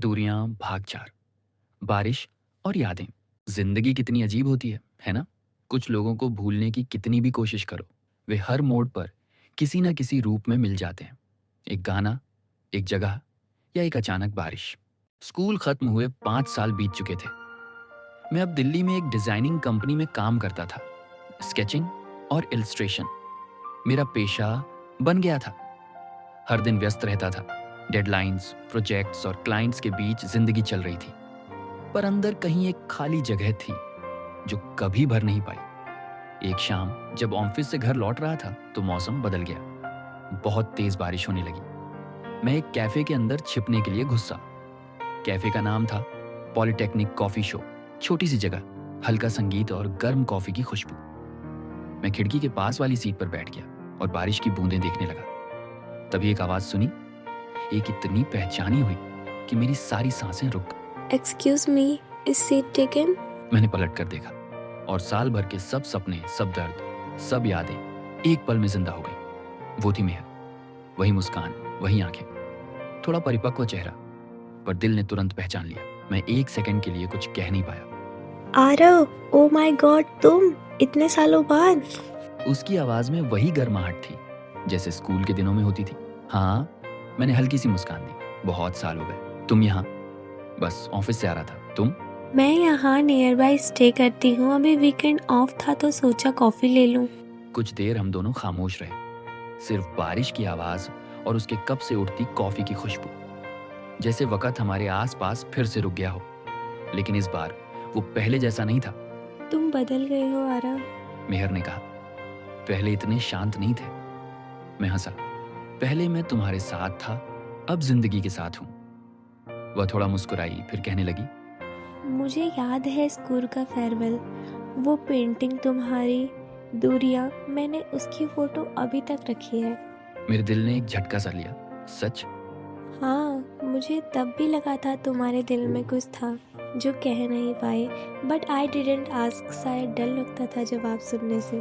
दूरियां, भागचार, बारिश और यादें। जिंदगी कितनी अजीब होती है ना? कुछ लोगों को भूलने की कितनी भी कोशिश करो, वे हर मोड़ पर किसी न किसी रूप में मिल जाते हैं। एक गाना, एक जगह या एक अचानक बारिश। स्कूल खत्म हुए 5 साल बीत चुके थे। मैं अब दिल्ली में एक डिजाइनिंग कंपनी में काम करता था। स्केचिंग और इलस्ट्रेशन मेरा पेशा बन गया था। हर दिन व्यस्त रहता था। डेडलाइंस, प्रोजेक्ट्स और क्लाइंट्स के बीच जिंदगी चल रही थी। पर अंदर कहीं एक खाली जगह थी जो कभी भर नहीं पाई। एक शाम जब ऑफिस से घर लौट रहा था तो मौसम बदल गया। बहुत तेज बारिश होने लगी। मैं एक कैफे के अंदर छिपने के लिए घुसा। कैफे का नाम था पॉलिटेक्निक कॉफी शो। छोटी सी जगह, हल्का संगीत और गर्म कॉफी की खुशबू। मैं खिड़की के पास वाली सीट पर बैठ गया और बारिश की बूंदें देखने लगा। तभी एक आवाज सुनी, एक इतनी पहचानी हुई कि मेरी सारी सांसें रुक गईं। Excuse me, is seat taken? मैंने पलट कर देखा और साल भर के सब सपने, सब दर्द, सब यादें एक पल में जिंदा हो गई। वो थी मेहर। वही मुस्कान, वही आंखें, थोड़ा परिपक्व चेहरा। पर दिल ने तुरंत पहचान लिया। मैं एक सेकंड के लिए कुछ कह नहीं पाया। आरव, ओ माय गॉड, तुम इतने सालों बाद। उसकी आवाज में वही गर्माहट थी जैसे स्कूल के दिनों में होती थी। हाँ, मैंने हल्की सी मुस्कान दी। बहुत साल हो गए। तुम यहाँ? बस ऑफिस से आ रहा था। तुम? मैं यहाँ नियर बाय स्टे करती हूँ। अभी वीकेंड ऑफ था तो सोचा कॉफी ले लूँ। कुछ देर हम दोनों खामोश रहे। सिर्फ बारिश की आवाज और उसके कप से उठती कॉफी की खुशबू। जैसे वक्त हमारे आसपास फिर से रुक गया हो। लेकिन इस बार वो पहले जैसा नहीं था। तुम बदल गए हो आरव। मेहर ने कहा, पहले इतने शांत नहीं थे। मैं हंसा। पहले मैं तुम्हारे साथ था, अब जिंदगी के साथ हूं। वह थोड़ा मुस्कुराई, फिर कहने लगी, मुझे याद है स्कूल का फेयरवेल, वो पेंटिंग तुम्हारी, दूरियां, मैंने उसकी फोटो अभी तक रखी है। मेरे दिल ने एक झटका सा लिया। सच? हाँ, मुझे तब भी लगा था तुम्हारे दिल में कुछ था जो कह नहीं पाए, बट आई डिडंट आस्क। शायद डर लगता था जवाब सुनने से।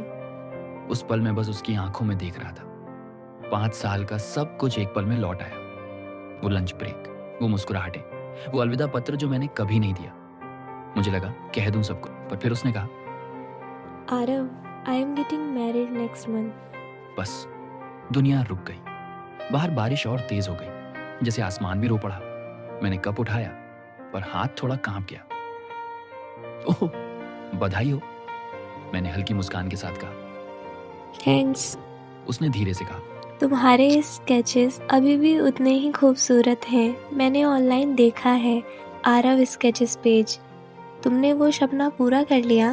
उस पल मैं बस उसकी आंखों में देख रहा था। 5 साल का सब कुछ एक पल में लौट आया। वो लंच ब्रेक, वो मुस्कुराहटें, वो अलविदा पत्र जो मैंने कभी नहीं दिया। मुझे लगा कह दूं सबको, पर फिर उसने कहा, Aarav, I am getting married next month. बस दुनिया रुक गई। बाहर बारिश और तेज हो गई, जैसे आसमान भी रो पड़ा। मैंने कप उठाया पर हाथ थोड़ा कांप गया। ओह, बधाई हो, मैंने हल्की मुस्कान के साथ कहा। थैंक्स। उसने धीरे से कहा, तुम्हारे स्केचेस अभी भी उतने ही खूबसूरत हैं। मैंने ऑनलाइन देखा है आरव स्केचेस पेज। तुमने वो सपना पूरा कर लिया?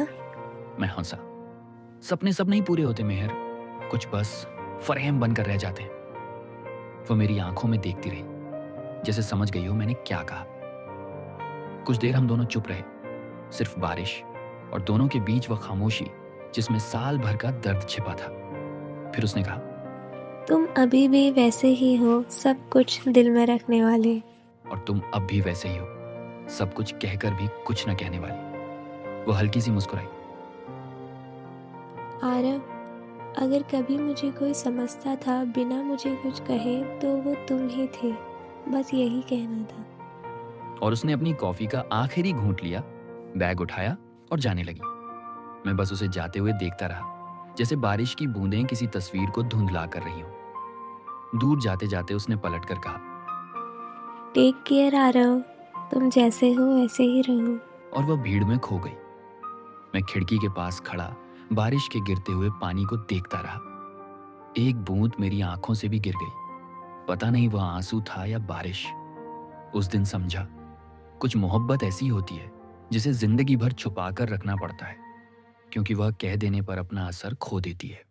मैं हंसा। सपने सब नहीं पूरे होते मेहर, कुछ बस फरेम बनकर रह जाते हैं। वो मेरी आंखों में देखती रही, जैसे समझ गई हो मैंने क्या कहा। कुछ देर हम दोनों चुप रहे, सिर्फ बारिश और दोनों के बीच वह खामोशी जिसमें साल भर का दर्द छिपा था। फिर उसने कहा, तुम अभी भी वैसे ही हो, सब कुछ दिल में रखने वाले। और तुम अब भी वैसे ही हो, सब कुछ कहकर भी कुछ न कहने वाली। वो हल्की सी मुस्कुराई। आरव, अगर कभी मुझे कोई समझता था बिना मुझे कुछ कहे तो वो तुम ही थे। बस यही कहना था। और उसने अपनी कॉफी का आखिरी घूंट लिया, बैग उठाया और जाने लगी। मैं बस उसे जाते हुए देखता रहा, जैसे बारिश की बूंदें किसी तस्वीर को धुंधला कर रही हों। दूर जाते जाते उसने पलट कर कहा, टेक केयर आरव, तुम जैसे हो वैसे ही रहो। और वह भीड़ में खो गई। मैं खिड़की के पास खड़ा बारिश के गिरते हुए पानी को देखता रहा। एक बूंद मेरी आंखों से भी गिर गई। पता नहीं वह आंसू था या बारिश। उस दिन समझा, कुछ मोहब्बत ऐसी होती है जिसे जिंदगी भर छुपा कर रखना पड़ता है, क्योंकि वह कह देने पर अपना असर खो देती है।